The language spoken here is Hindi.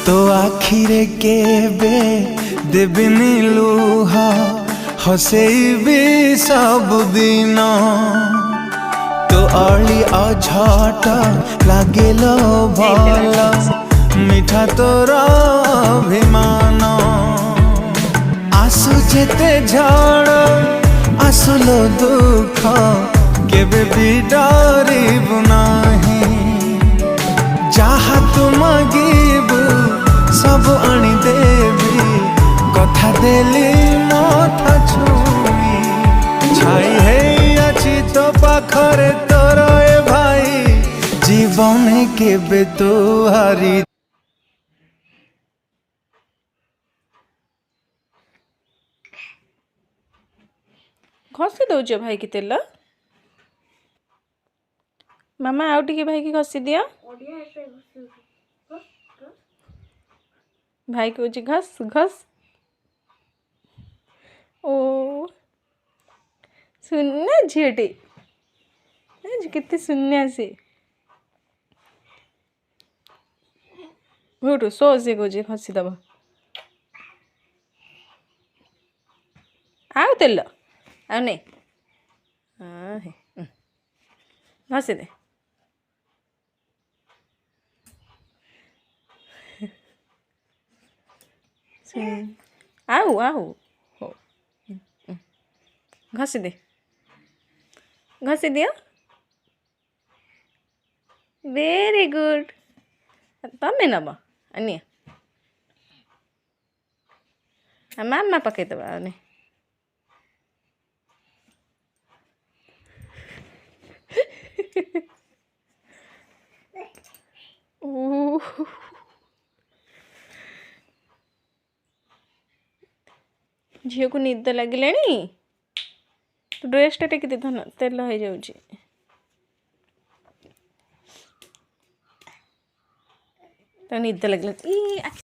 तो आखिरे केबे देबिनी लुह हसेबी सब दिन तो अली अझट लागेल भल मिठा तोर अभिमान आसु जेते झड़ आसुलो दुख केबे भी डरिबु नाही जहा तू मागिबु सब आनी देवी कथा देली मथा छुई छाई है अच्छी तो पाखरे तोर ए भाई जीवन केबे तोहारी घसी दौच भाई की तेल मामा आउ टिके भाई की घसी दिया भाई कह घस घस ओ सुनना झीटे केते सुनना से उठू सो से कहे खसीदब आउ तेल आउ नहीं घसी दे आउ आउ हो घसी दे घसी दियो वेरी गुड तमें नब अनिया मामा पकईदबा अने झील को निद लगे तो ड्रेस टा टेक दे धन तेल हो जाऊँ तो निद लगे